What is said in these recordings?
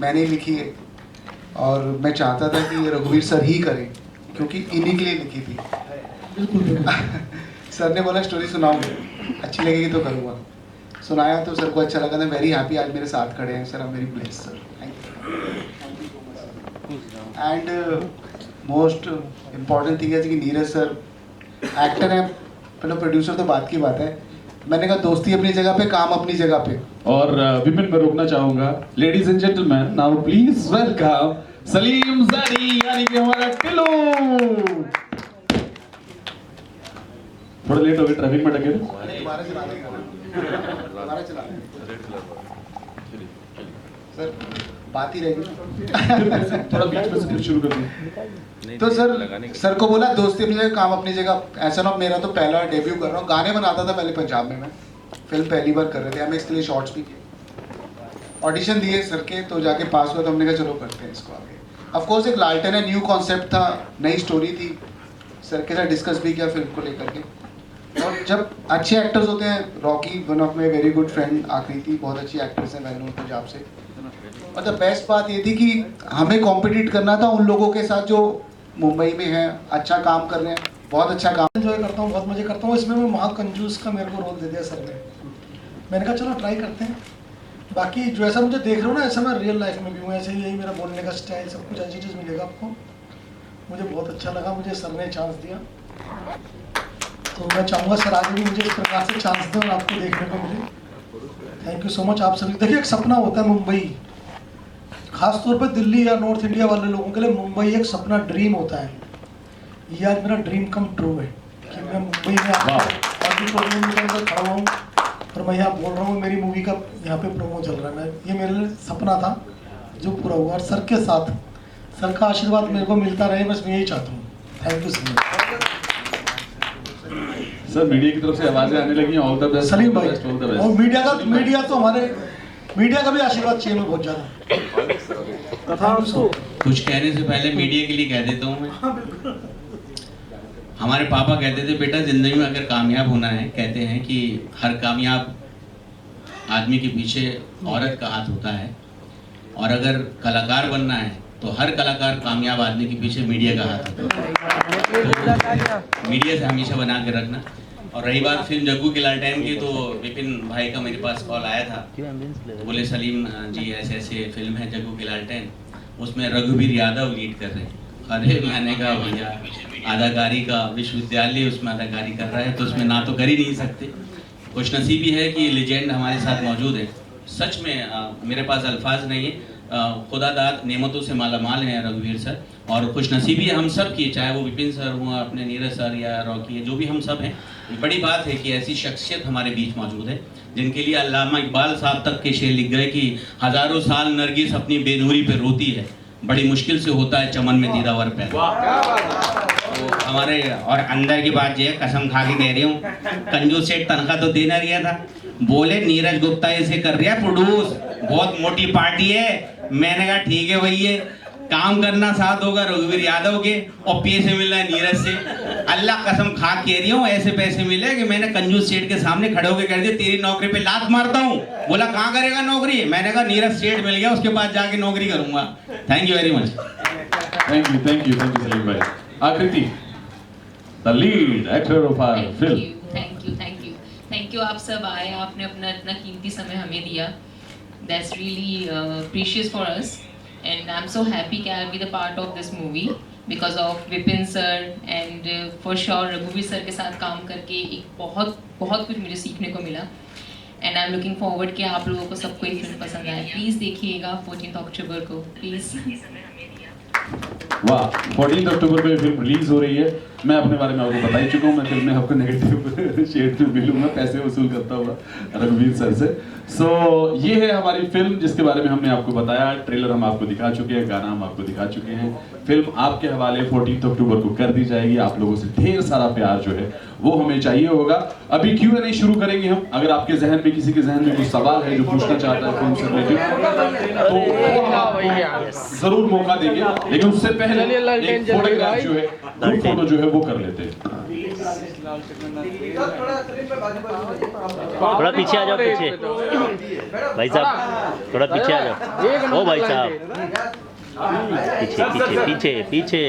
मैंने लिखी है और मैं चाहता था कि रघुवीर सर ही करें क्योंकि इन्हीं के लिए लिखी थी। सर ने बोला स्टोरी सुनाऊंगा, अच्छी लगेगी तो करूँगा। सुनाया तो सर को अच्छा लगा। मैं वेरी हैप्पी आज मेरे साथ खड़े हैं sir. I am very blessed sir, thank you. And most important thing है कि नीरज सर एक्टर है, मतलब प्रोड्यूसर तो बात की बात है। मैंने कहा दोस्ती अपनी जगह पे, काम अपनी जगह पे। और विपिन मैं रोकना चाहूंगा। Ladies and gentleman, now please welcome Salim Zadi, यानी कि हमारा टिल्लू। थोड़ा लेट हो गए, ट्रैफिक में अटके थे। दोबारा चला देंगे सर, बात ही रहेगी। थोड़ा बीच में से फिर शुरू कर दिया। तो सर को बोला दोस्ती अपनी जगह, काम अपनी जगह। ऐसा ना, मेरा तो पहला डेब्यू कर रहा हूँ। गाने बनाता था पहले पंजाब में मैं, फिल्म पहली बार कर रहे थे। हमें इसके लिए शॉर्ट्स भी किए, ऑडिशन दिए सर के, तो जाके पास हुआ। तो हमने कहा चलो करते हैं इसको आगे। ऑफ कोर्स एक लालटेन है, न्यू कॉन्सेप्ट था, नई स्टोरी थी। सर के साथ डिस्कस भी किया फिल्म को लेकर के। और जब अच्छे एक्टर्स होते हैं, Rocky one of my very good friend, आकृति बहुत अच्छी एक्ट्रेस है, वेल नोन पंजाब से। और द बेस्ट बात ये थी कि हमें कॉम्पिटिट करना था उन लोगों के साथ जो मुंबई में हैं, अच्छा काम कर रहे हैं, बहुत अच्छा काम। एंजॉय करता हूँ, बहुत मजे करता हूँ। इसमें मैं महाकंजूस का मेरे को रोल दे दिया सर ने। मैंने कहा चलो ट्राई करते हैं। बाकी जो ऐसा मुझे देख रहे हो ना, ऐसा मैं रियल लाइफ में भी हूँ। ऐसे ही यही मेरा बोलने का स्टाइल, सब कुछ अच्छी चीज़ मिलेगा आपको। मुझे बहुत अच्छा लगा, मुझे सर ने चांस दिया। तो मैं चाहूँगा सर आगे भी मुझे इस प्रकार से चांस दें और आपको देखने को मिले। थैंक यू सो मच आप सभी। देखिए एक सपना होता है मुंबई, खासतौर पर दिल्ली या नॉर्थ इंडिया वाले लोगों के लिए मुंबई एक सपना, ड्रीम होता है। ये आज मेरा ड्रीम कम ट्रू है कि मैं मुंबई में ऑडिटोरियम के अंदर खड़ा हूँ और मैं यहाँ बोल रहा हूँ। मेरी मूवी का यहाँ पे प्रोमो चल रहा है। मैं, ये मेरे लिए सपना था जो पूरा हुआ। और सर के साथ सर का आशीर्वाद मेरे को मिलता रहे, बस मैं यही चाहता हूँ। Thank you so much sir. Media की तरफ से आवाजें आने लगी, ऑल द बेस्ट सलीम भाई। और मीडिया तो हमारे मीडिया का भी आशीर्वाद चाहिए मैं बहुत ज़्यादा। कुछ कहने से पहले मीडिया के लिए कह देता हूँ मैं। हमारे पापा कहते थे बेटा जिंदगी में अगर कामयाब होना है, कहते हैं कि हर कामयाब आदमी के पीछे औरत का हाथ होता है, और अगर कलाकार बनना है तो हर कलाकार कामयाब आदमी के पीछे मीडिया का हाथ होता है। तो मीडिया से हमेशा बना के रखना। और रही बात फिल्म जग्गू के लालटेन की, तो विपिन भाई का मेरे पास कॉल आया था। बोले सलीम जी ऐसे ऐसे फिल्म है जग्गू के लालटेन, उसमें रघुवीर यादव लीड कर रहे हैं। अरे मैंने कहा भैया अदाकारी का विश्वविद्यालय उसमें अदाकारी कर रहा है, तो उसमें ना तो कर ही नहीं सकते। खुशनसीबी है कि लेजेंड हमारे साथ मौजूद है। सच में मेरे पास अल्फाज नहीं है। खुदादाद नेमतों से मालामाल हैं रघुवीर सर। और खुशनसीबी हम सब की, चाहे वो विपिन सर हुआ, अपने नीरज सर या रॉकी है, जो भी हम सब हैं। बड़ी बात है कि ऐसी शख्सियत हमारे बीच मौजूद है जिनके लिए अल्लामा इकबाल साहब तक के शेर लिख गए कि हज़ारों साल नरगिस अपनी बेनूरी पे रोती है, बड़ी मुश्किल से होता है चमन में दीदावर पैदा। तो हमारे, और अंदर की बात ये है, कसम खा के कह रही हूँ, कंजूस सेठ तनख्वाह तो देना रहा था। बोले नीरज गुप्ता इसे कर रहा है प्रोड्यूस, बहुत मोटी पार्टी है। मैंने कहा ठीक है भैया, काम करना साथ होगा रघुवीर यादव के और पैसे मिल रहा है नीरज से। अल्लाह कसम खा कह रही हूँ, ऐसे पैसे मिले कि मैंने कंजूस सेठ के सामने खड़े होकर कह दिया तेरी नौकरी पे लात मारता हूँ। बोला कहाँ करेगा नौकरी? मैंने कहा नीरज सेठ मिल गया, उसके बाद जाके नौकरी करूंगा। Thank you very much. Thank you Salim भाई। Aakriti, the lead actor of our film. Thank you आप सब आए, आपने अपना इतना कीमती समय हमें दिया। That's really precious for us and I'm so happy कि I'll be the part of this movie because of Vipin sir and for sure रघुवीर सर के साथ काम करके एक बहुत कुछ मुझे सीखने को मिला। and I'm looking forward कि आप लोगों को सबको ये फिल्म पसंद आए। प्लीज़ देखिएगा 14 अक्टूबर को प्लीज़। वाह, 14 अक्टूबर को ये फिल्म रिलीज हो रही है। मैं अपने बारे में आपको बता ही चुका हूँ, मैं फिल्म में आपको नेगेटिव शेड में मिलूंगा, पैसे वसूल करता हुआ रघुवीर सर से। सो ये है हमारी फिल्म जिसके बारे में हमने आपको बताया। ट्रेलर हम आपको दिखा चुके हैं, गाना हम आपको दिखा चुके हैं। फिल्म आपके हवाले 14 अक्टूबर को कर दी जाएगी। आप लोगों से ढेर सारा प्यार जो है वो हमें चाहिए होगा। अभी Q&A शुरू करेंगे हम। अगर आपके जहन में, किसी के जहन में कुछ सवाल है जो पूछना चाहता है फिल्म से रिलेटेड, तो वो हम आपको जरूर मौका देंगे। लेकिन उससे पहले एक फोटोग्राफ जो है, ग्रुप फोटो जो है वो कर लेते हैं। थोड़ा पीछे आ जाओ, पीछे भाई साहब, थोड़ा पीछे आ जाओ। ओ भाई साहब, पीछे पीछे पीछे पीछे।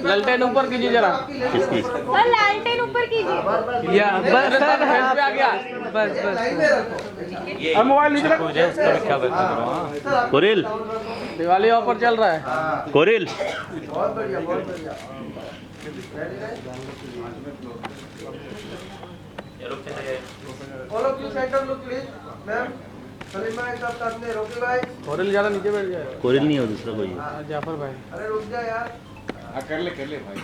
ललटेन ऊपर कीजिए जरा। किसकी? सर लालटेन ऊपर कीजिए। या बस सर, हेल्प पे आ गया। बस बस अब मोबाइल नीचे रख। कोरिल, दिवाली ऑफर चल रहा है। कोरिल, बहुत बढ़िया, बहुत बढ़िया। All of you center look please, ma'am. Salim भाई सामने, रोकी भाई। कोरिल जरा नीचे बैठ जाए। कोरिल नहीं हो, दूसरा कोई है। जाफर भाई। अरे रुक जा यार। कर ले भाई।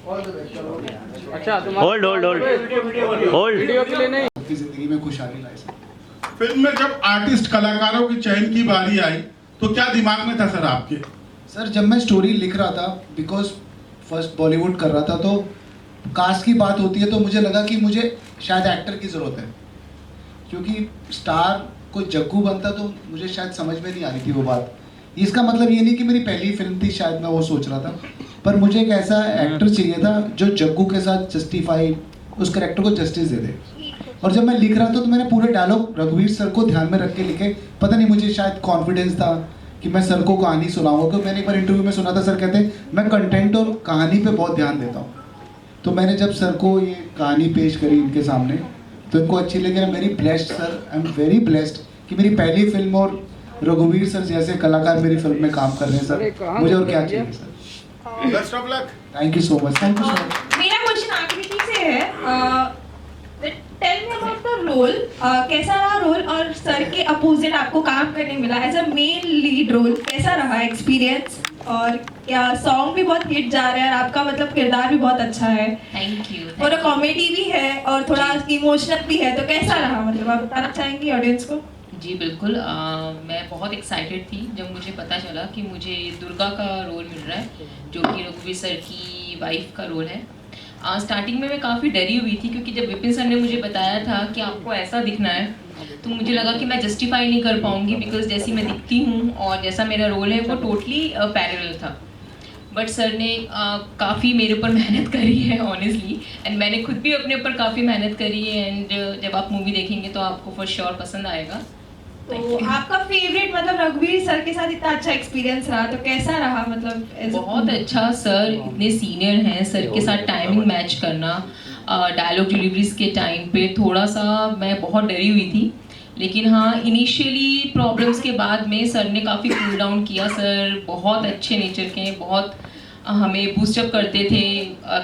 All the best, चलो। अच्छा hold hold hold hold. Video के लिए नहीं। आपकी जिंदगी में खुशहाली लाए सर। फिल्म में जब आर्टिस्ट कलाकारों की चयन की बारी आई तो क्या दिमाग में था सर आपके? सर जब मैं स्टोरी लिख रहा था, बिकॉज फर्स्ट बॉलीवुड कर रहा था, तो कास्ट की बात होती है, तो मुझे लगा कि मुझे शायद एक्टर की ज़रूरत है, क्योंकि स्टार कोई जग्गू बनता तो मुझे शायद समझ में नहीं आ रही थी वो बात। इसका मतलब ये नहीं कि मेरी पहली फिल्म थी, शायद मैं वो सोच रहा था, पर मुझे एक ऐसा एक्टर चाहिए था जो जग्गू के साथ जस्टिफाई, उस कैरेक्टर को जस्टिस दे दे। और जब मैं लिख रहा था तो मैंने पूरे डायलॉग रघुवीर सर को ध्यान में रख के लिखे। पता नहीं, मुझे शायद कॉन्फिडेंस था कि मैं सर को कहानी सुनाऊंगा, क्योंकि मैंने एक बार इंटरव्यू में सुना था, सर कहते हैं मैं कंटेंट और कहानी पे बहुत ध्यान देता हूँ। तो मैंने जब सर को ये कहानी पेश करी इनके सामने, तो इनको अच्छी लगी। I am very blessed sir, I am very blessed कि मेरी पहली फिल्म और रघुवीर सर जैसे कलाकार मेरी फिल्म में काम कर रहे हैं सर। मुझे और क्या चाहिए sir. Best of luck. Thank you so much, thank you so much. मेरा क्वेश्चन आकृति से है। Tell me about the role, कैसा रहा रोल, और सर के अपोजिट आपको काम करने मिला as a main lead role, कैसा रहा एक्सपीरियंस? और क्या सॉन्ग भी बहुत हिट जा रहा है और आपका मतलब किरदार भी बहुत अच्छा है, थैंक यू। और कॉमेडी भी है और थोड़ा इमोशनल भी है, तो कैसा रहा, मतलब आप बताना चाहेंगी ऑडियंस को? जी बिल्कुल, मैं बहुत एक्साइटेड थी जब मुझे पता चला कि मुझे दुर्गा का रोल मिल रहा है, जो कि रघुवीर सर की वाइफ का रोल है। स्टार्टिंग में मैं काफ़ी डरी हुई थी, क्योंकि जब विपिन सर ने मुझे बताया था कि आपको ऐसा दिखना है, तो मुझे लगा कि मैं जस्टिफाई नहीं कर पाऊँगी, बिकॉज जैसी मैं दिखती हूँ और जैसा मेरा रोल है वो टोटली पैरेलल था। बट सर ने काफ़ी मेरे ऊपर मेहनत करी है ऑनेस्टली, एंड मैंने खुद भी अपने ऊपर काफ़ी मेहनत करी है, एंड जब आप मूवी देखेंगे तो आपको फॉर श्योर पसंद आएगा। तो आपका फेवरेट मतलब रघुवीर सर के साथ इतना अच्छा एक्सपीरियंस रहा, तो कैसा रहा? मतलब बहुत अच्छा, सर इतने सीनियर हैं, सर के साथ टाइमिंग मैच करना, डायलॉग डिलीवरीज के टाइम पे थोड़ा सा मैं बहुत डरी हुई थी, लेकिन हाँ इनिशियली प्रॉब्लम्स के बाद में सर ने काफ़ी कूल डाउन किया। सर बहुत अच्छे नेचर के हैं, बहुत हमें बूस्टअप करते थे,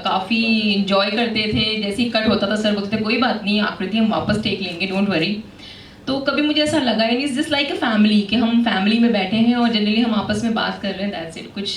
काफ़ी इंजॉय करते थे। जैसे ही कट होता था सर बोलते थे कोई बात नहीं आकृति, हम वापस टेक लेंगे, डोंट वरी। तो कभी मुझे ऐसा लगा ही नहीं, जस्ट लाइक अ फैमिली, कि हम फैमिली में बैठे हैं और जनरली हम आपस में बात कर रहे हैं, दैट्स इट। कुछ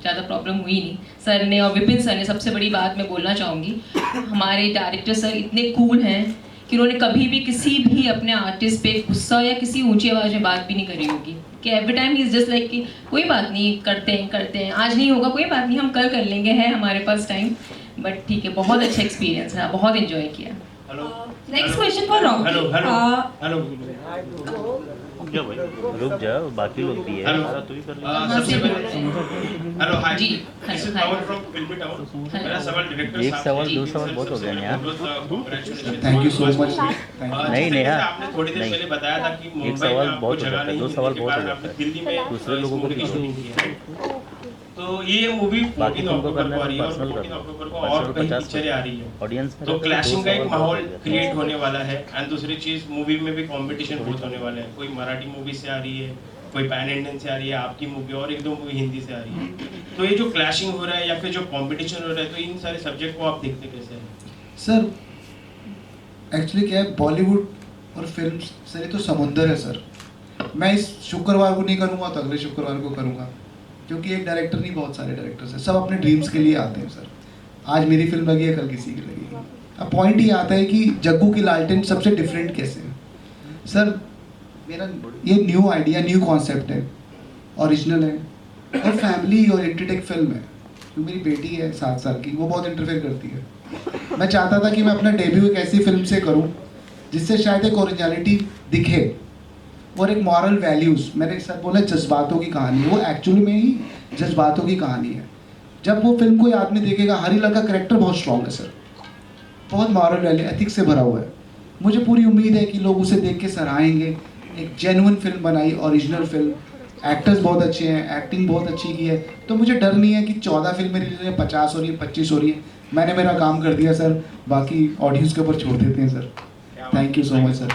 ज़्यादा प्रॉब्लम हुई नहीं। सर ने और विपिन सर ने, सबसे बड़ी बात मैं बोलना चाहूँगी, हमारे डायरेक्टर सर इतने कूल हैं कि उन्होंने कभी भी किसी भी अपने आर्टिस्ट पे गुस्सा या किसी ऊंची आवाज़ में बात भी नहीं करी होगी, कि every time he is just like कि कोई बात नहीं, करते हैं, आज नहीं होगा कोई बात नहीं, हम कल कर लेंगे, है हमारे पास टाइम। बट ठीक है, बहुत अच्छा एक्सपीरियंस है, बहुत इन्जॉय किया। Next question for Rocky. Hello क्या भाई, रुक जाओ, बाकी लोग भी है। तू ही कर ले। सबसे पहले हेलो हाय जी, this is hello, Pawan from filmy town. मेरा सवाल डायरेक्टर एक साहब सवाल, से, दो सवाल बहुत हो गए ना यार। Thank you so much, thank you. नहीं, नेहा, आपने थोड़ी देर नहीं। पहले बताया था कि मुंबई एक सवाल में आपको बहुत हो जगह जाता है, नहीं दो मिलने सवाल के बहुत हो कारण जाता आपने है। दिल्ली में दूसरे लोगों को भी इस मूवी की पूछो। शूटिंग की है। तो ये मूवी बाकी 14 तुमको अक्टूबर करना को आ है रही तो है और पर्सनल 14 कर अक्टूबर लो। को और कई 50 पिक्चरें आ रही है। ऑडियंस में तो क्लैशिंग का एक माहौल क्रिएट हो होने वाला है, एंड दूसरी चीज मूवी में भी कंपटीशन बहुत होने वाला है। कोई मराठी मूवी से आ रही है, कोई पैन इंडियन से आ रही है, आपकी मूवी, और एक दो मूवी हिंदी से आ रही है। तो ये जो क्लैशिंग हो रहा है या फिर जो कंपटीशन हो रहा है, तो इन सारे सब्जेक्ट को आप देखते कैसे हैं? सर एक्चुअली क्या है, बॉलीवुड और फिल्म सर ये तो समुंदर है सर। मैं इस शुक्रवार को नहीं करूँगा तो अगले शुक्रवार को करूँगा, क्योंकि एक डायरेक्टर नहीं, बहुत सारे डायरेक्टर्स हैं, सब अपने ड्रीम्स के लिए आते हैं सर। आज मेरी फिल्म लगी है, कल किसी की लगेगी। अब पॉइंट ये आता है कि जग्गू की लालटेन सबसे डिफरेंट कैसे है सर। मेरा ये न्यू आइडिया, न्यू कॉन्सेप्ट है, ओरिजिनल है और फैमिली ओरिएंटेड एक फिल्म है। जो मेरी बेटी है 7 साल की, वो बहुत इंटरफेयर करती है। मैं चाहता था कि मैं अपना डेब्यू एक ऐसी फिल्म से करूं जिससे शायद एक ओरिजिनलिटी दिखे और एक मॉरल वैल्यूज़। मैंने सर बोला जज्बातों की कहानी है, वो एक्चुअली में ही जज्बातों की कहानी है। जब वो फिल्म कोई आदमी देखेगा, हरीलाल का कैरेक्टर बहुत स्ट्रॉन्ग है सर, बहुत मॉरल वैल्यू एथिक्स से भरा हुआ है। मुझे पूरी उम्मीद है कि लोग उसे देख के सराहेंगे। एक जेन्युइन फिल्म बनाई, ओरिजिनल फिल्म, एक्टर्स बहुत अच्छे हैं, एक्टिंग बहुत अच्छी की है, तो मुझे डर नहीं है कि 14 फिल्में रिलीज हो रही है, 50 हो रही है, 25 हो रही है। मैंने मेरा काम कर दिया सर, बाकी ऑडियंस के ऊपर छोड़ देते हैं sir. Thank you so much sir.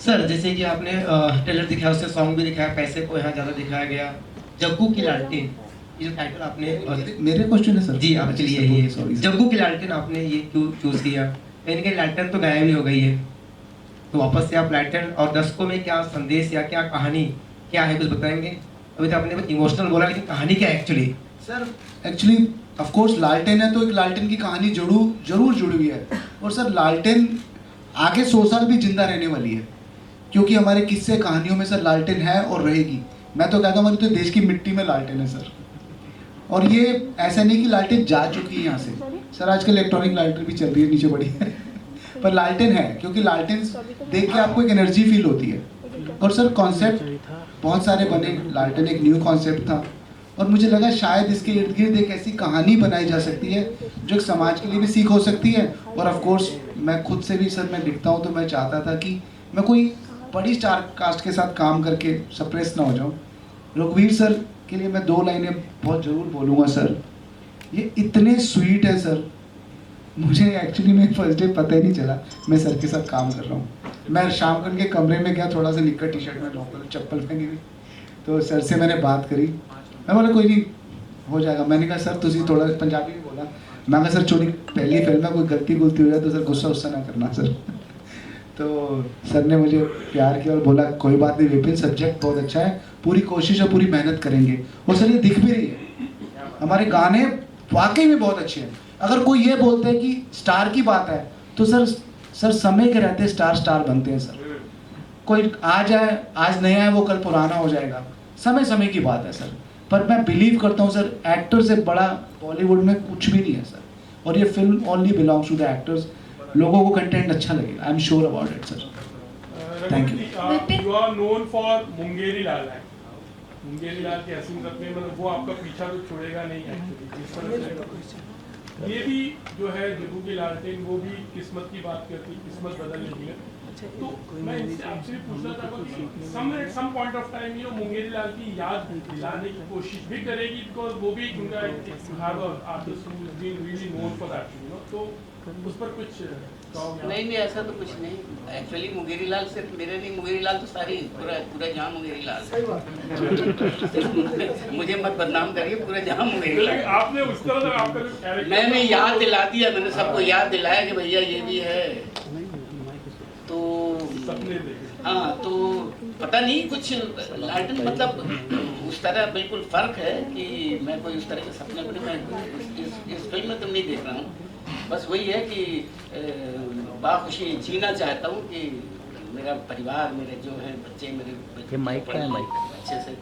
Sir जैसे कि आपने ट्रेलर दिखाया, उससे सॉन्ग भी दिखाया, पैसे को यहाँ ज़्यादा दिखाया गया, जग्गू की लालटेन, ये जो टाइटल आपने मेरे क्वेश्चन है सर जी आपके लिए ये सॉरी जग्गू की लालटेन आपने ये क्यों चूज किया? कहीं ना कहीं लालटेन तो गायब ही हो गई है, तो वापस से आप लालटेन, और दर्शकों में क्या संदेश या क्या कहानी क्या है, कुछ बताएंगे? अभी तो आपने इमोशनल बोला, लेकिन कहानी क्या है actually? Sir actually of course लालटेन है तो एक लालटेन की कहानी जरूर जुड़ी हुई है, और सर लालटेन आगे 100 साल भी जिंदा रहने वाली है, क्योंकि हमारे किस्से कहानियों में सर लालटेन है और रहेगी। मैं तो कहता हूँ हमारी तो देश की मिट्टी में लालटेन है सर, और ये ऐसा नहीं कि लालटेन जा चुकी है यहाँ से सर, आजकल इलेक्ट्रॉनिक लालटेन भी चल रही है नीचे बड़ी है पर लालटेन है, क्योंकि लालटेन देख के आपको एक एनर्जी फील होती है। और सर कॉन्सेप्ट बहुत सारे बने, लालटेन एक न्यू कॉन्सेप्ट था, और मुझे लगा शायद इसके इर्द गिर्द एक ऐसी कहानी बनाई जा सकती है जो एक समाज के लिए भी सीख हो सकती है। और ऑफ कोर्स मैं खुद से भी सर मैं लिखता हूँ, तो मैं चाहता था कि मैं कोई बड़ी स्टार कास्ट के साथ काम करके सप्रेस ना हो जाऊँ। रघुवीर सर के लिए मैं 2 लाइनें बहुत ज़रूर बोलूँगा सर, ये इतने स्वीट है सर, मुझे एक्चुअली में फर्स्ट डे पता ही नहीं चला मैं सर के साथ काम कर रहा हूँ। मैं शाम को उनके कमरे में गया, थोड़ा सा निक्कर टी शर्ट में लोकल चप्पल पहनी हुई, तो सर से मैंने बात करी, मैं बोला कोई नहीं हो जाएगा। मैंने कहा सर तुझे थोड़ा पंजाबी में बोला, मैं कहा सर छोटी पहली फिल्म है, कोई गलती गुलती हो जाए तो सर गुस्सा ना करना सर। तो सर ने मुझे प्यार किया और बोला कोई बात नहीं विपिन, सब्जेक्ट बहुत अच्छा है, पूरी कोशिश और पूरी मेहनत करेंगे। और सर ये दिख भी रही है, हमारे गाने वाकई में बहुत अच्छे हैं। अगर कोई ये बोलते हैं कि स्टार की बात है तो सर समय के रहते स्टार बनते हैं सर। कोई आ जाए, आज नया है वो कल पुराना हो जाएगा, समय की बात है सर। पर मैं बिलीव करता हूँ सर, एक्टर से बड़ा बॉलीवुड में कुछ भी नहीं है सर, और ये film only belongs to the actors. लोगों को कंटेंट अच्छा लगेगा, I am sure about it sir. Thank you. You are known for Mungeri Lal है, मुंगेरी लाल की हसीन रखने, मतलब वो आपका पीछा तो छोड़ेगा नहीं एक्चुअली, जिस तरह से ये भी जो है जग्गू की लालटेन, वो भी किस्मत की बात करती है, किस्मत बदल रही है। तो मैं इनसे आपसे पूछना चाहता हूँ कि सम पॉइंट ऑफ टाइम ये मुंगेरी लाल की याद दिलाने की कोशिश भी करेगी, बिकॉज वो भी उनका artist who is being really known for that, you know, तो उस पर कुछ नहीं ऐसा तो कुछ नहीं। एक्चुअली मुंगेरी लाल सिर्फ मेरे नहीं, मुंगेरी लाल तो सारी पूरा जहां मुंगेरी लाल मुझे मत बदनाम करिए, पूरा जहां मुंगेरी लाल। आपने उस तरह से आपका मैंने याद दिला दिया, मैंने सबको याद दिलाया कि भैया ये भी है, तो हाँ, तो पता नहीं कुछ लालटेन मतलब उस तरह बिल्कुल फर्क है कि मैं कोई उस तरह के सपने अपने मैं इस फिल्म में तो नहीं देख रहा हूँ। बस वही है कि बाखुशी जीना चाहता हूँ कि मेरा परिवार, मेरे जो है बच्चे, मेरे माइक का है, माइक अच्छे से,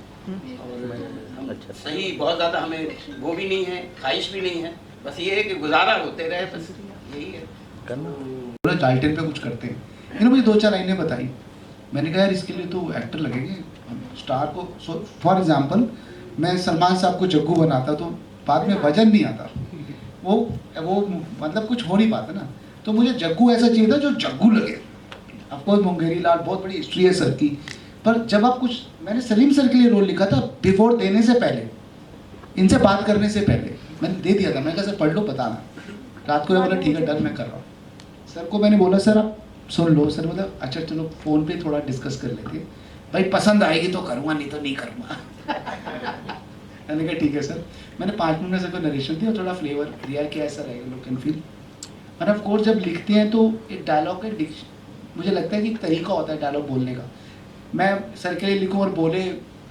और हम अच्छा सही बहुत ज़्यादा हमें वो भी नहीं है, ख्वाहिश भी नहीं है, बस ये है कि गुजारा होते रहे, बस यही है करना। लालटेन पे कुछ करते हैं, इन्होंने मुझे 2-4 लाइनें बताई, मैंने कहा यार इसके लिए तो एक्टर लगेंगे, स्टार को। फॉर एग्जांपल मैं सलमान साहब को जग्गू बनाता तो बाद में वजन नहीं आता, वो मतलब कुछ हो नहीं पाता ना, तो मुझे जग्गू ऐसा चाहिए था जो जग्गू लगे। ऑफकोर्स मुंगेरी लाल बहुत बड़ी हिस्ट्री है सर की, पर जब आप कुछ, मैंने सलीम सर के लिए रोल लिखा था, बिफोर देने से पहले, इनसे बात करने से पहले मैंने दे दिया था, मैंने कहा सर पढ़ लो बताना। रात को बोला ठीक है डन मैं कर रहा हूँ। सर को मैंने बोला सर आप सुन लो, सर बोला अच्छा चलो फ़ोन पे थोड़ा डिस्कस कर लेते, भाई पसंद आएगी तो करूँगा नहीं तो नहीं करूँगा। मैंने कहा ठीक है सर। मैंने 5 मिनट में सर को नरेशन दिया और थोड़ा फ्लेवर दिया कि ऐसा रहेगा, लुक एंड फील। और ऑफ कोर्स जब लिखते हैं तो एक डायलॉग का मुझे लगता है कि एक तरीका होता है डायलॉग बोलने का। मैं सर के लिए लिखूँ और बोले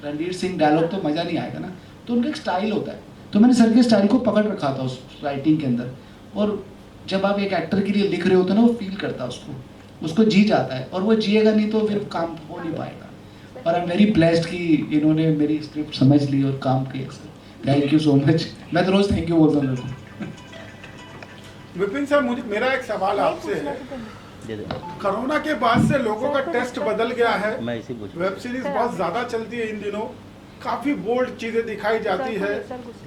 रणवीर सिंह डायलॉग तो मज़ा नहीं आएगा ना, तो उनका एक स्टाइल होता है, तो मैंने सर के स्टाइल को पकड़ रखा था उस राइटिंग के अंदर। और जब आप एक एक्टर के लिए लिख रहे होते हो ना, वो फील करता है उसको जी जाता है, और वो जिएगा नहीं तो फिर काम हो नहीं पाएगा। और आई एम वेरी ब्लेस्ड कि इन्होंने मेरी स्क्रिप्ट समझ ली और काम किया sir, thank you so much. मैं तो रोज़ थैंक यू बोलता हूँ। विपिन सर मेरा एक सवाल आपसे है, कोरोना के बाद से लोगों का टेस्ट बदल गया है, वेब सीरीज बहुत ज़्यादा चलती है इन दिनों, काफ़ी बोल्ड चीज़ें दिखाई जाती है,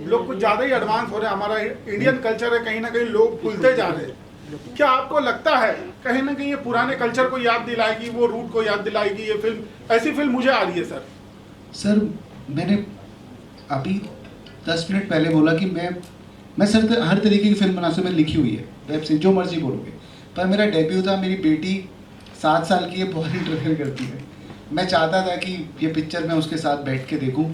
लोग कुछ ज़्यादा ही एडवांस हो रहे हैं। हमारा इंडियन कल्चर है, कहीं ना कहीं लोग भूलते जा रहे हैं। क्या आपको लगता है कहीं ना कहीं ये पुराने कल्चर को याद दिलाएगी, वो रूट को याद दिलाएगी ये फिल्म? ऐसी फिल्म मुझे आ रही है सर। सर मैंने अभी 10 मिनट पहले बोला कि मैं सर हर तरीके की फिल्म बनाने से मैंने लिखी हुई है, वेब सीरीज, जो मर्जी बोलोगे। पर मेरा डेब्यू था, मेरी बेटी 7 साल की है, बहुत इंटरफेयर करती है। मैं चाहता था कि ये पिक्चर मैं उसके साथ बैठ के देखूं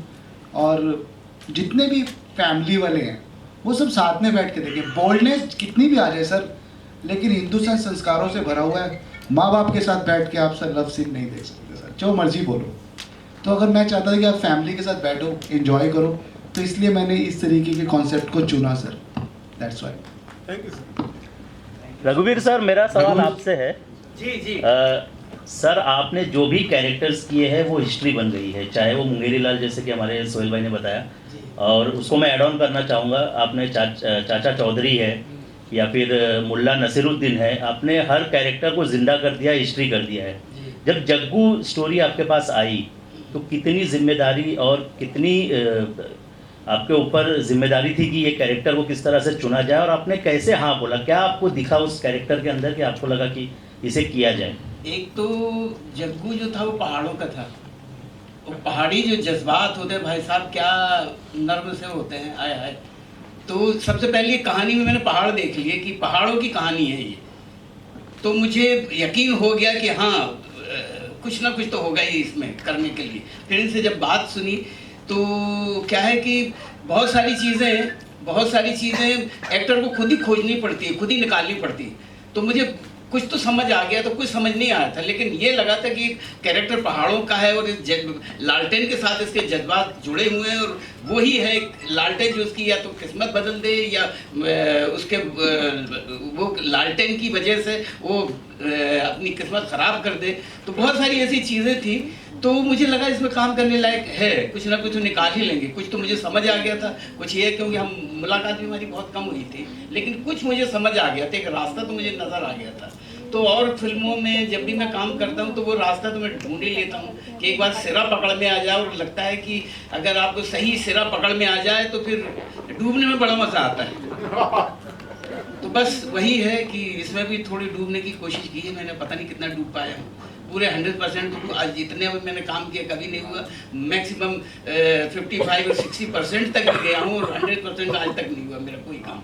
और जितने भी फैमिली वाले हैं वो सब साथ में बैठ के देखें। बोल्डनेस कितनी भी आ जाए सर, लेकिन हिंदुस्तान संस्कारों से भरा हुआ है। माँ बाप के साथ बैठ के आप सर लव सीन नहीं देख सकते सर, जो मर्जी बोलो। तो अगर मैं चाहता था कि आप फैमिली के साथ बैठो, एंजॉय करो, तो इसलिए मैंने इस तरीके के कॉन्सेप्ट को चुना sir. That's why. Thank you sir. रघुवीर सर, मेरा सवाल आपसे है। जी जी। सर, आपने जो भी कैरेक्टर्स किए हैं वो हिस्ट्री बन गई है, चाहे वो मुंगेरी लाल जैसे कि हमारे सोहेल भाई ने बताया, और उसको मैं ऐड ऑन करना चाहूँगा। आपने चाचा चौधरी है या फिर मुल्ला नसीरुद्दीन है, आपने हर कैरेक्टर को जिंदा कर दिया, हिस्ट्री कर दिया है। जब जग्गू स्टोरी आपके पास आई तो कितनी जिम्मेदारी और कितनी आपके ऊपर जिम्मेदारी थी कि ये कैरेक्टर को किस तरह से चुना जाए, और आपने कैसे हाँ बोला? क्या आपको दिखा उस कैरेक्टर के अंदर कि आपको लगा कि इसे किया जाए? एक तो जग्गू जो था वो पहाड़ों का था, वो पहाड़ी जो जज्बात होते हैं भाई साहब, क्या नर्म से होते हैं, आए हाय। तो सबसे पहले कहानी में मैंने पहाड़ देख लिए कि पहाड़ों की कहानी है ये, तो मुझे यकीन हो गया कि हाँ कुछ ना कुछ तो होगा ही इसमें करने के लिए। फिर इनसे जब बात सुनी तो क्या है कि बहुत सारी चीज़ें एक्टर को खुद ही खोजनी पड़ती है, खुद ही निकालनी पड़ती है। तो मुझे कुछ तो समझ आ गया, तो कुछ समझ नहीं आया था, लेकिन ये लगा था कि कैरेक्टर पहाड़ों का है और इस लालटेन के साथ इसके जज्बात जुड़े हुए हैं, और वही है लालटेन जो उसकी या तो किस्मत बदल दे या उसके वो लालटेन की वजह से वो अपनी किस्मत ख़राब कर दे। तो बहुत सारी ऐसी चीज़ें थी, तो मुझे लगा इसमें काम करने लायक है, कुछ ना कुछ तो निकाल ही लेंगे। कुछ तो मुझे समझ आ गया था, कुछ ये क्योंकि हम मुलाकात भी हमारी बहुत कम हुई थी, लेकिन कुछ मुझे समझ आ गया था, एक रास्ता तो मुझे नज़र आ गया था। तो और फिल्मों में जब भी मैं काम करता हूँ तो वो रास्ता तो मैं ढूंढ ही लेता हूँ कि एक बार सिरा पकड़ में आ जाए, और लगता है कि अगर आपको सही सिरा पकड़ में आ जाए तो फिर डूबने में बड़ा मज़ा आता है। तो बस वही है कि इसमें भी थोड़ी डूबने की कोशिश की है मैंने, पता नहीं कितना डूब पाया हूँ। पूरे 100% तो आज जितने मैंने काम किया कभी नहीं हुआ। मैक्सिमम 55 और 60% तक भी गया हूँ, और 100% आज तक नहीं हुआ मेरा कोई काम।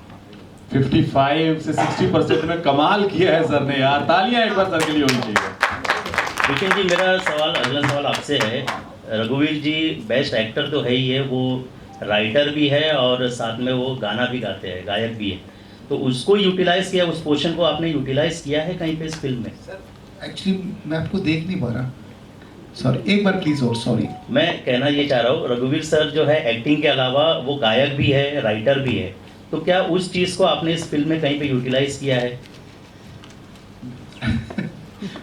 55 से 60% में कमाल किया है सर ने यार, तालियां एक बार सर के लिए होनी चाहिए। विपिन जी, मेरा अगला सवाल आपसे है। रघुवीर जी बेस्ट एक्टर तो है ही है, वो राइटर भी है और साथ में वो गाना भी गाते हैं, गायक भी है। तो उसको यूटिलाइज किया, उस पोर्शन को आपने यूटिलाइज किया है कहीं पे इस फिल्म में? एक्चुअली मैं आपको देख नहीं पा रहा, सॉरी, एक बार प्लीज। और सॉरी, मैं कहना ये चाह रहा हूँ, रघुवीर सर जो है एक्टिंग के अलावा वो गायक भी है, राइटर भी है, तो क्या उस चीज़ को आपने इस फिल्म में कहीं पे यूटिलाइज किया है?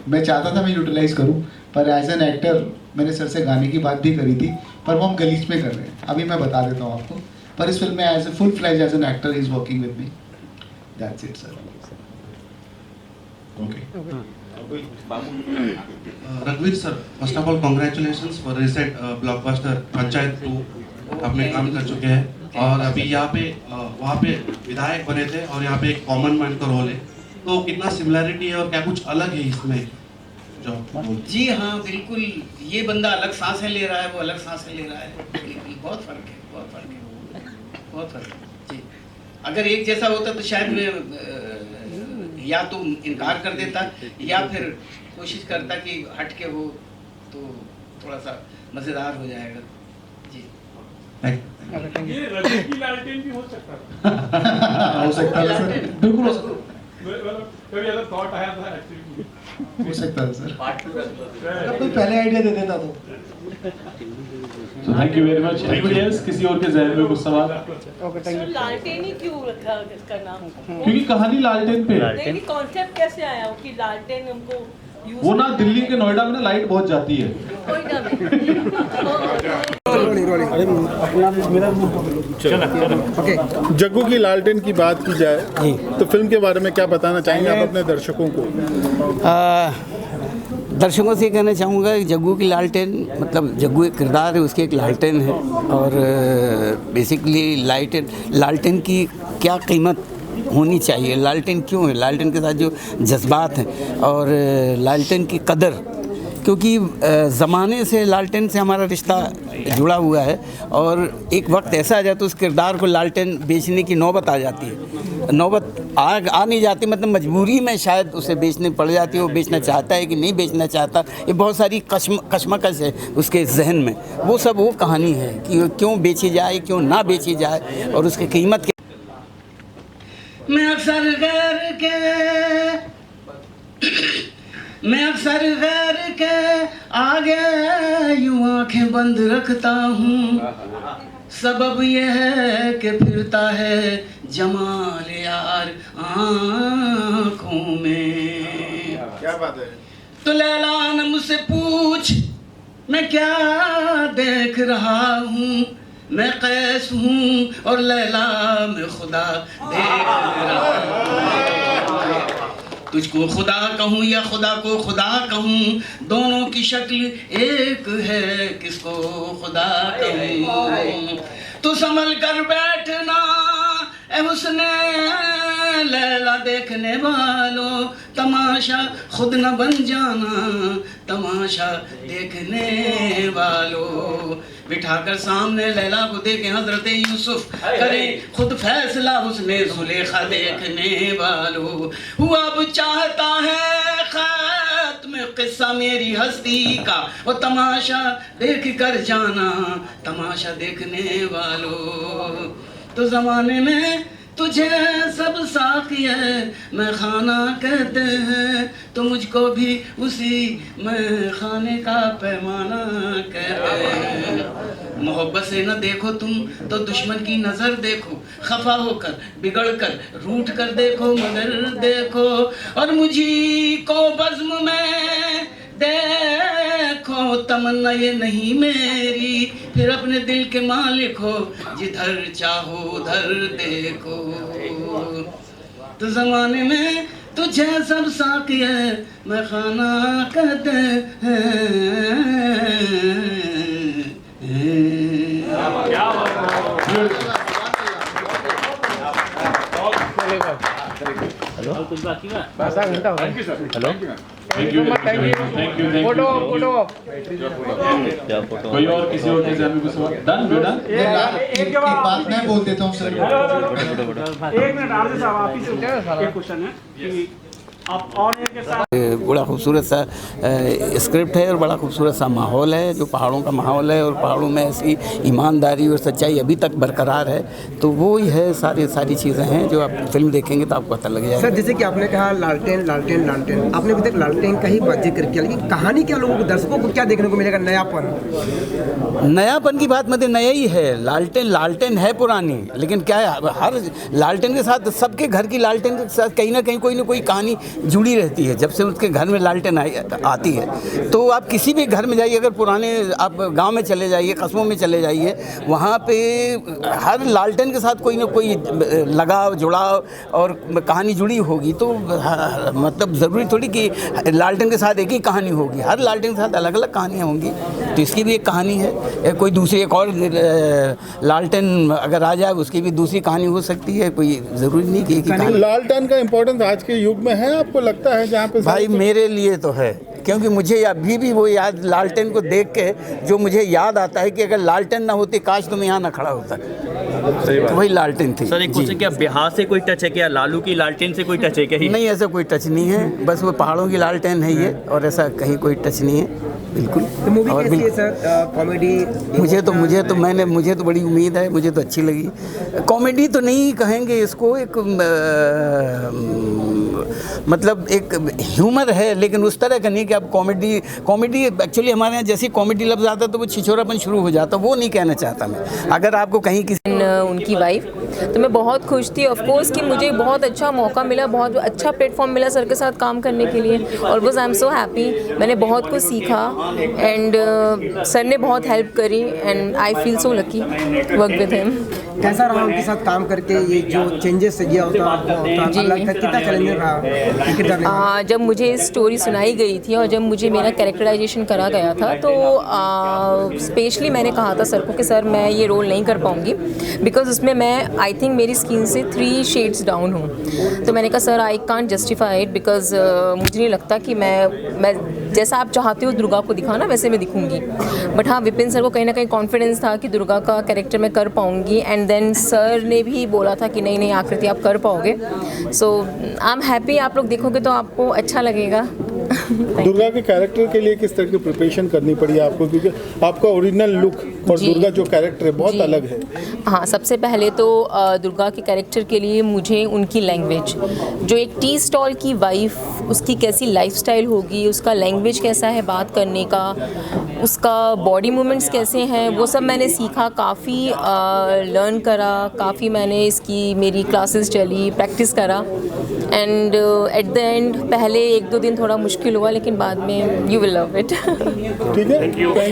मैं चाहता था मैं यूटिलाइज करूं, पर एज एन एक्टर मैंने सर से गाने की बात भी करी थी, पर वो हम गलीच में कर रहे हैं, अभी मैं बता देता हूँ आपको। पर इस फिल्म में as a full fledge as an actor is working with me, that's it sir. Okay. रघुवीर sir, first of all congratulations for recent blockbuster Panchayat 2 आपने काम कर चुके हैं, और अभी यहाँ पे वहाँ पे विधायक बने थे और यहाँ पे एक कॉमन मैन का रोल है, तो कितना सिमिलरिटी है और क्या कुछ अलग है इसमें जो? जी हाँ बिल्कुल, ये बंदा अलग सांसें ले रहा है, वो अलग सांसें ले रहा है, बिल्कुल बहुत फर्क है, बहुत फर्क है, बहुत फर्क है जी। अगर एक जैसा होता तो शायद मैं या तो इनकार कर देता या फिर कोशिश करता कि हट के हो तो थोड़ा सा मज़ेदार हो जाएगा जी। ये रजत की लालटेन भी हो सकता है। हो सकता है सर, बिल्कुल हो सकता है। कभी ऐसा थॉट आया था एक्चुअली? हो सकता है सर, अगर कोई पहले आइडिया दे देता तो। Thank you very much. Anybody else, किसी और के जहन में कुछ सवाल? लालटेन ही क्यों रखा इसका नाम? क्योंकि कहानी लालटेन पे है। नहीं, कॉन्सेप्ट कैसे आया कि लालटेन हमको वो ना दिल्ली के नोएडा में ना लाइट बहुत जाती है। जग्गू की लालटेन की बात की जाए तो फिल्म के बारे में क्या बताना चाहेंगे आप अपने दर्शकों को? दर्शकों से कहना चाहूँगा कि जग्गू की लालटेन, मतलब जग्गू एक किरदार है, उसकी एक लालटेन है। और बेसिकली लालटेन की क्या कीमत होनी चाहिए, लालटेन क्यों है, लालटेन के साथ जो जज्बात हैं और लालटेन की कदर, क्योंकि ज़माने से लालटेन से हमारा रिश्ता जुड़ा हुआ है। और एक वक्त ऐसा आ जाता है उस किरदार को लालटेन बेचने की नौबत आ जाती है, नौबत आ नहीं जाती, मतलब मजबूरी में शायद उसे बेचने पड़ जाती है। वो बेचना चाहता है कि नहीं बेचना चाहता, ये बहुत सारी कशमकश है उसके जहन में। वो सब वो कहानी है कि क्यों बेची जाए, क्यों ना बेची जाए और उसकी कीमत क्या। मैं अक्सर गैर के आगे यूं आंखें बंद रखता हूँ, सबब यह है कि फिरता है जमाल यार आँखों में। क्या बात है। तो लैला ने मुझसे पूछ मैं क्या देख रहा हूँ, मैं कैस हूँ और लैला में खुदा देख रहा हूँ। तुझको खुदा कहूँ या खुदा को खुदा कहूँ, दोनों की शक्ल एक है, किसको खुदा कहूँ। तू संभल कर बैठना ए हुस्ने लैला देखने वालों, तमाशा खुद न बन जाना, तमाशा देखने वालों। बिठाकर सामने लैला को देखे हजरत यूसुफ, करे खुद फैसला उसने जुलेखा देखने वालों। हुआ अब चाहता है खात्म किस्सा मेरी हस्ती का, और तमाशा देख कर जाना, तमाशा देखने वालों। तो जमाने में तुझे सब साकिया मैं खाना कहते हैं, तो मुझको भी उसी मैं खाने का पैमाना कहते हैं। मोहब्बत से न देखो तुम तो दुश्मन की नज़र देखो, खफा होकर बिगड़ कर रूठ कर देखो, मगर देखो और मुझी को बज़्म में देखो, तमन्ना ये नहीं मेरी, फिर अपने दिल के मालिक हो, जिधर चाहो उधर देखो। तो ज़माने में तुझे सब साकी है मैं खाना कहते हैं। हेलो कुछ बाकी है? Thank you sir. Hello thank you. Photo कोई और किसी और के एग्जाम कुछ डन एक बात मैं बोल देता हूँ सर। एक मिनट आरजे साहब, आप ही से एक क्वेश्चन है कि आप और के साथ बड़ा खूबसूरत सा स्क्रिप्ट है और बड़ा खूबसूरत सा माहौल है, जो पहाड़ों का माहौल है और पहाड़ों में ऐसी ईमानदारी और सच्चाई अभी तक बरकरार है। तो वो ही है, सारी चीज़ें हैं जो आप फिल्म देखेंगे तो आपको पता लग जाएगा। सर जैसे कि आपने कहा लालटेन लालटेन लालटेन, आपने अभी तक लालटेन का ही जिक्र किया, लेकिन कहानी क्या, लोगों को दर्शकों को क्या देखने को मिलेगा? नयापन की बात मतलब नया ही है। लालटेन है पुरानी, लेकिन क्या है, हर लालटेन के साथ सबके घर की लालटेन के साथ कहीं ना कहीं कोई ना कोई कहानी जुड़ी रहती है। जब से उसके घर में लालटेन आती है तो आप किसी भी घर में जाइए, अगर पुराने आप गांव में चले जाइए, कस्बों में चले जाइए, वहाँ पे हर लालटेन के साथ कोई ना कोई लगाव जुड़ाव और कहानी जुड़ी होगी। तो मतलब ज़रूरी थोड़ी कि लालटेन के साथ एक ही कहानी होगी, हर लालटेन के साथ अलग अलग कहानियाँ होंगी। तो इसकी भी एक कहानी है, कोई दूसरी एक और लालटेन अगर आ जाए उसकी भी दूसरी कहानी हो सकती है, कोई ज़रूरी नहीं कि एक ही कहानी। लालटेन का इम्पोर्टेंस आज के युग में है, आपको लगता है? जहाँ पे भाई मेरे लिए तो है, क्योंकि मुझे अभी भी वो याद, लालटेन को देख के जो मुझे याद आता है कि अगर लालटेन ना होती काश तुम यहाँ ना खड़ा होता। तो वही लालटेन थी। सर एक क्वेश्चन, क्या बिहार से कोई टच है क्या? लालू की लालटेन से कोई टच है क्या? नहीं, ऐसा कोई टच नहीं है, बस वो पहाड़ों की लालटेन है ये, और ऐसा कहीं कोई टच नहीं है बिल्कुल। तो मूवी कैसी है सर? कॉमेडी? मुझे तो बड़ी उम्मीद है, मुझे तो अच्छी लगी। कॉमेडी तो नहीं कहेंगे इसको, एक मतलब एक ह्यूमर है, लेकिन उस तरह का नहीं कि अब कॉमेडी एक्चुअली हमारे यहाँ जैसी कॉमेडी लफ्ज़ आता तो वो छिछोरापन शुरू हो जाता, वो नहीं कहना चाहता मैं। अगर आपको कहीं किसी उनकी वाइफ, तो मैं बहुत खुश थी ऑफ कोर्स कि मुझे बहुत अच्छा मौका मिला, बहुत अच्छा प्लेटफॉर्म मिला सर के साथ काम करने के लिए, और बस आई एम सो हैप्पी। मैंने बहुत कुछ सीखा एंड सर ने बहुत हेल्प करी and I feel so lucky work with him. कैसा रहा उनके साथ काम करके, ये जो चेंजेस किया होता अलग था, कितना चैलेंजिंग रहा? जब मुझे स्टोरी सुनाई गई थी और जब मुझे मेरा कैरेक्टराइजेशन करा गया था तो स्पेशली मैंने कहा था सर को कि सर मैं ये रोल नहीं कर पाऊँगी बिकॉज उसमें मैं आई थिंक मेरी स्किन से 3 शेड्स डाउन हूँ। तो मैंने कहा sir I can't justify it because मुझे नहीं लगता कि मैं जैसा आप चाहते हो दुर्गा को दिखाना वैसे मैं दिखूँगी। बट हाँ, विपिन सर को कहीं ना कहीं कॉन्फिडेंस था कि दुर्गा का कैरेक्टर मैं कर पाऊँगी एंड देन सर ने भी बोला था कि नहीं आकृति आप कर पाओगे। सो आई एम हैप्पी, आप लोग देखोगे तो आपको अच्छा लगेगा। दुर्गा के कैरेक्टर के लिए किस तरह की प्रिपरेशन करनी पड़ी आपको, क्योंकि आपका ओरिजिनल लुक और दुर्गा जो कैरेक्टर है बहुत अलग है? हाँ, सबसे पहले तो दुर्गा के कैरेक्टर के लिए मुझे उनकी लैंग्वेज, जो एक टी स्टॉल की वाइफ, उसकी कैसी लाइफस्टाइल होगी, उसका लैंग्वेज कैसा है बात करने का, उसका बॉडी मूवमेंट्स कैसे हैं, वो सब मैंने सीखा, काफ़ी लर्न करा, काफ़ी मैंने इसकी मेरी क्लासेस चली, प्रैक्टिस करा एंड एट द एंड पहले 1-2 दिन थोड़ा मुश्किल हुआ लेकिन बाद में यू विल लव इट। ठीक है।